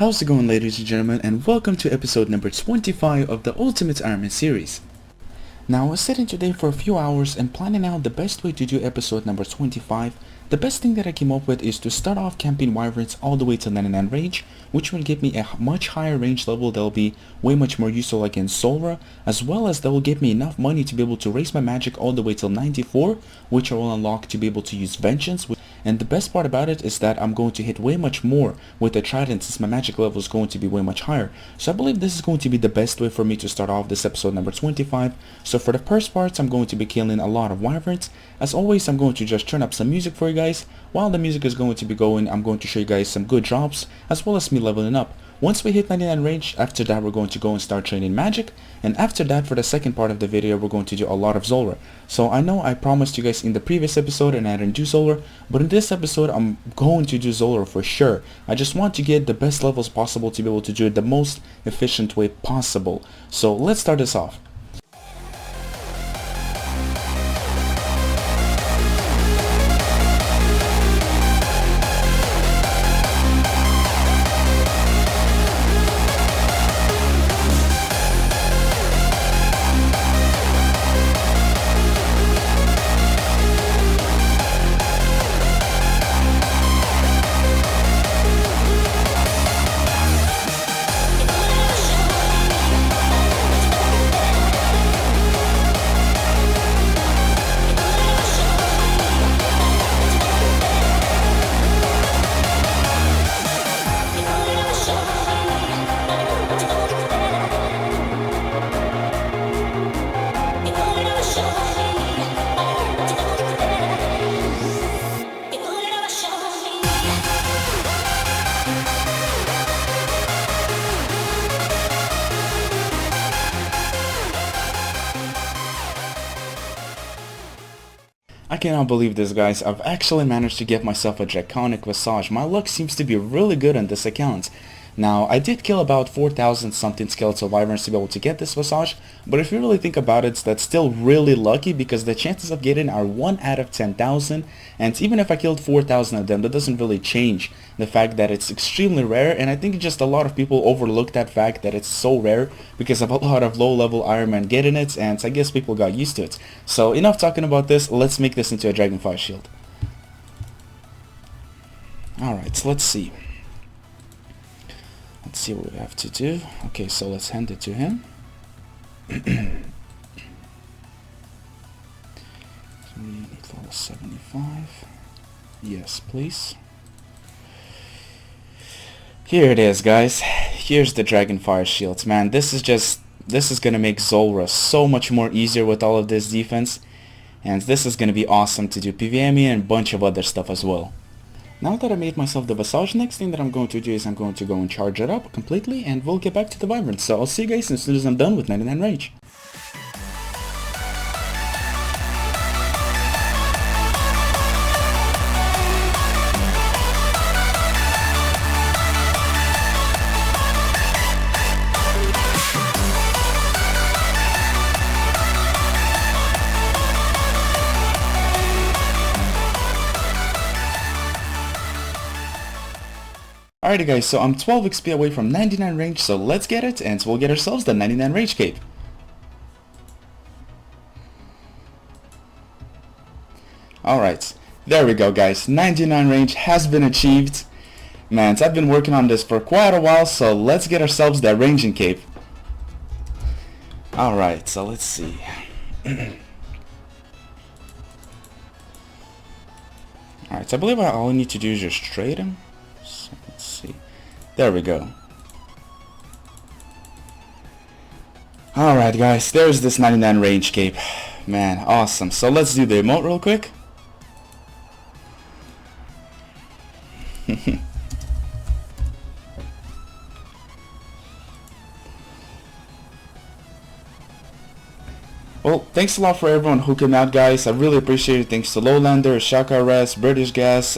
How's it going, ladies and gentlemen, and welcome to episode number 25 of the Ultimate Ironman series. Now, I was sitting today for a few hours and planning out the best way to do episode number 25. The best thing that I came up with is to start off camping wyverns all the way to 99 range, which will give me a much higher range level that will be way much more useful against Solra, as well as that will give me enough money to be able to raise my magic all the way till 94, which I will unlock to be able to use Vengeance. And the best part about it is that I'm going to hit way much more with the Trident since my magic level is going to be way much higher. So I believe this is going to be the best way for me to start off this episode number 25. So for the first parts, I'm going to be killing a lot of wyverns. As always, I'm going to just turn up some music for you guys. While the music is going to be going, I'm going to show you guys some good drops as well as me leveling up. Once we hit 99 range, after that we're going to go and start training magic, and after that for the second part of the video we're going to do a lot of Zulrah. So I know I promised you guys in the previous episode and I didn't do Zulrah, but in this episode I'm going to do Zulrah for sure. I just want to get the best levels possible to be able to do it the most efficient way possible. So let's start this off. I cannot believe this, guys. I've actually managed to get myself a Draconic Visage. My luck seems to be really good on this account. Now, I did kill about 4,000 something skeletal wyverns to be able to get this Visage, but if you really think about it, that's still really lucky because the chances of getting are 1 out of 10,000, and even if I killed 4,000 of them, that doesn't really change the fact that it's extremely rare, and I think just a lot of people overlook that fact that it's so rare because of a lot of low-level Ironman getting it, and I guess people got used to it. So enough talking about this, let's make this into a Dragonfire shield. Alright, so let's see. Let's see what we have to do. Okay, so let's hand it to him. We need level 75. Yes, please. Here it is, guys. Here's the Dragonfire shields. Man, this is gonna make Zulrah so much more easier with all of this defense. And this is gonna be awesome to do PvMe and a bunch of other stuff as well. Now that I made myself the Visage, next thing that I'm going to do is I'm going to go and charge it up completely and we'll get back to the wyverns. So I'll see you guys as soon as I'm done with 99 range. Alrighty guys, so I'm 12 XP away from 99 range, so let's get it and we'll get ourselves the 99 range cape. Alright, there we go guys, 99 range has been achieved. Man, I've been working on this for quite a while, so let's get ourselves that ranging cape. Alright, so let's see. Alright, so I believe all I need to do is just trade him. Let's see. There we go. Alright guys, there's this 99 range cape. Man, awesome. So let's do the emote real quick. Well, thanks a lot for everyone who came out, guys. I really appreciate it. Thanks to Lowlander, R.U.S.H, British Gas,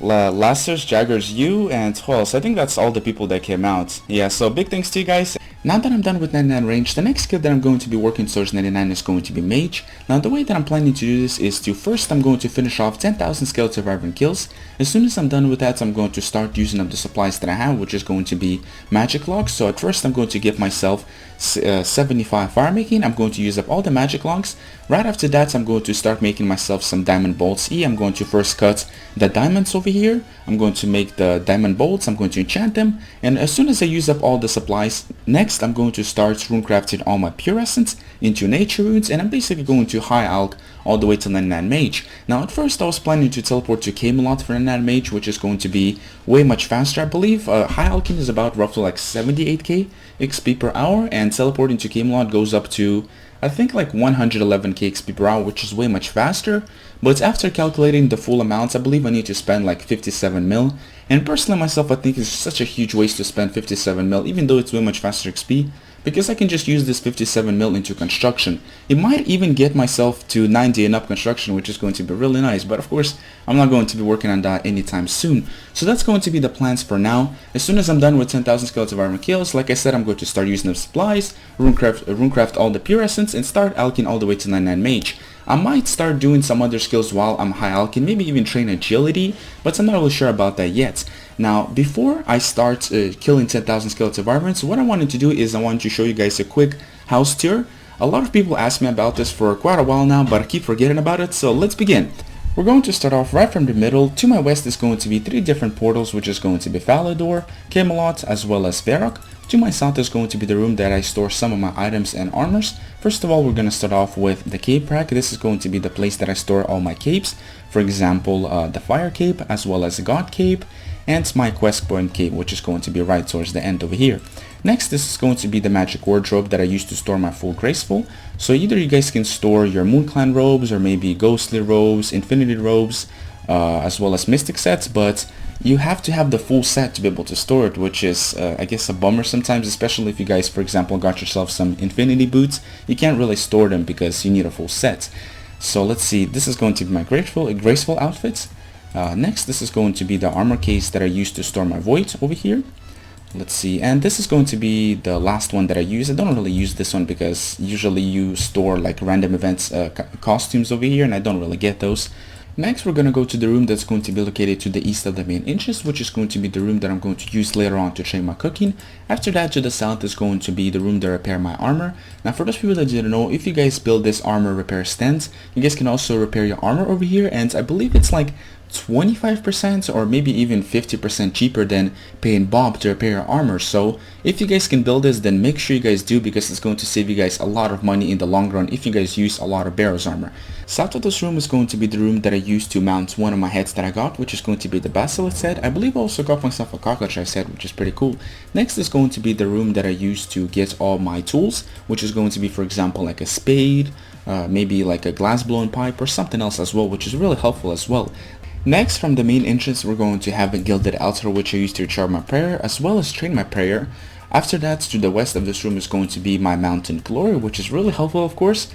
Lasters, Jaggers U, and who else? I think that's all the people that came out. Yeah, so big thanks to you guys. Now that I'm done with 99 range, the next skill that I'm going to be working towards 99 is going to be mage. Now the way that I'm planning to do this is to first I'm going to finish off 10,000 skeleton survivor kills. As soon as I'm done with that, I'm going to start using up the supplies that I have, which is going to be magic logs. So at first I'm going to give myself 75 fire making. I'm going to use up all the magic logs. Right after that, I'm going to start making myself some diamond bolts. I'm going to first cut the diamonds over here. I'm going to make the diamond bolts. I'm going to enchant them. And as soon as I use up all the supplies, next I'm going to start rune crafting all my pure essence into nature runes, and I'm basically going to high alch all the way to 99 mage. Now at first I was planning to teleport to Camelot for 99 mage, which is going to be way much faster. I believe high alching is about roughly like 78k XP per hour, and teleporting to Camelot goes up to I think like 111k XP per hour, which is way much faster. But after calculating the full amounts, I believe I need to spend like 57 mil. And personally myself, I think it's such a huge waste to spend 57 mil, even though it's way much faster XP, because I can just use this 57 mil into construction. It might even get myself to 90 and up construction, which is going to be really nice, but of course I'm not going to be working on that anytime soon. So that's going to be the plans for now. As soon as I'm done with 10,000 skeleton armor kills, like I said, I'm going to start using the supplies, runecraft all the pure essence, and start alching all the way to 99 mage. I might start doing some other skills while I'm high alching, maybe even train agility, but I'm not really sure about that yet. Now, before I start killing 10,000 skeleton varmints, what I wanted to do is I wanted to show you guys a quick house tour. A lot of people ask me about this for quite a while now, but I keep forgetting about it, so let's begin. We're going to start off right from the middle. To my west is going to be 3 different portals, which is going to be Falador, Camelot, as well as Varrock. To my south is going to be the room that I store some of my items and armors. First of all, we're going to start off with the cape rack. This is going to be the place that I store all my capes. For example, the fire cape, as well as the god cape, and my quest point cape, which is going to be right towards the end over here. Next, this is going to be the magic wardrobe that I use to store my full graceful. So either you guys can store your Moon Clan robes, or maybe ghostly robes, infinity robes, as well as mystic sets, but you have to have the full set to be able to store it, which is I guess a bummer sometimes, especially if you guys, for example, got yourself some infinity boots. You can't really store them because you need a full set. So let's see, this is going to be my graceful outfits. Next, this is going to be the armor case that I use to store my void over here. Let's see, and this is going to be the last one that I use. I don't really use this one because usually you store like random events costumes over here, and I don't really get those. Next, we're going to go to the room that's going to be located to the east of the main entrance, which is going to be the room that I'm going to use later on to train my cooking. After that, to the south is going to be the room to repair my armor. Now, for those people that didn't know, if you guys build this armor repair stand, you guys can also repair your armor over here, and I believe it's like 25% or maybe even 50% cheaper than paying Bob to repair your armor. So if you guys can build this, then make sure you guys do, because it's going to save you guys a lot of money in the long run if you guys use a lot of Barrow's armor. South of this room is going to be the room that I used to mount one of my heads that I got, which is going to be the Basilisk head. I believe I also got myself a Cockatrice head, which is pretty cool. Next is going to be the room that I used to get all my tools, which is going to be, for example, like a spade, maybe like a glass blowing pipe or something else as well, which is really helpful as well. Next, from the main entrance, we're going to have a gilded altar, which I use to recharge my prayer as well as train my prayer. After that, to the west of this room is going to be my mountain glory, which is really helpful, of course.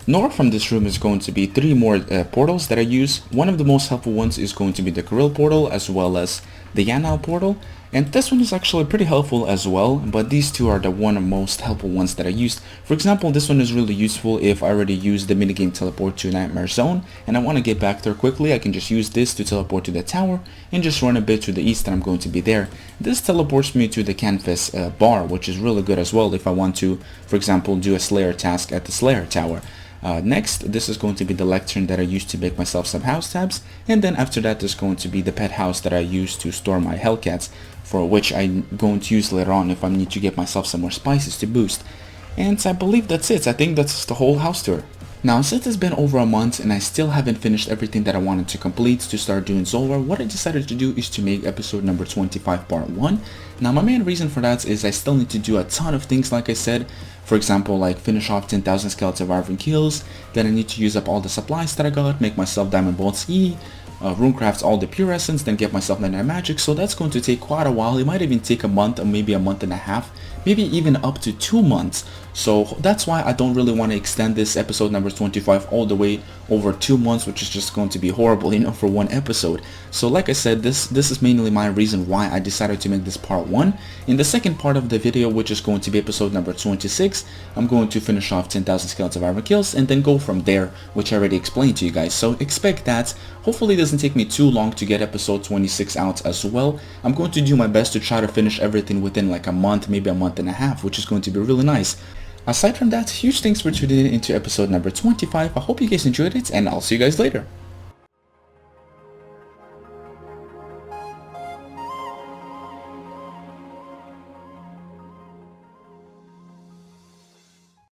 North from this room is going to be 3 more portals that I use. One of the most helpful ones is going to be the Gorilla portal as well as the Yanal portal. And this one is actually pretty helpful as well, but these two are the most helpful ones that I used. For example, this one is really useful if I already used the minigame teleport to Nightmare Zone and I want to get back there quickly. I can just use this to teleport to the tower and just run a bit to the east and I'm going to be there. This teleports me to the canvas bar, which is really good as well if I want to, for example, do a Slayer task at the Slayer tower. Next, this is going to be the lectern that I used to make myself some house tabs, and then after that is going to be the pet house that I use to store my Hellcats, for which I'm going to use later on if I need to get myself some more spices to boost. And I believe that's it. I think that's the whole house tour. Now, since it's been over a month and I still haven't finished everything that I wanted to complete to start doing Zolvar, what I decided to do is to make episode number 25 part 1. Now, my main reason for that is I still need to do a ton of things, like I said. For example, like finish off 10,000 skeleton survivor kills, then I need to use up all the supplies that I got, make myself diamond bolts runecraft all the pure essence, then get myself 99 magic. So that's going to take quite a while. It might even take a month or maybe a month and a half maybe even up to 2 months. So that's why I don't really want to extend this episode number 25 all the way over 2 months, which is just going to be horrible, you know, for one episode. So like I said, this is mainly my reason why I decided to make this part 1. In the second part of the video, which is going to be episode number 26, I'm going to finish off 10,000 skeleton survivor kills and then go from there, which I already explained to you guys. So expect that. Hopefully it doesn't take me too long to get episode 26 out as well. I'm going to do my best to try to finish everything within like a month, maybe a month and a half, which is going to be really nice. Aside from that, huge thanks for tuning in into episode number 25. I hope you guys enjoyed it, and I'll see you guys later.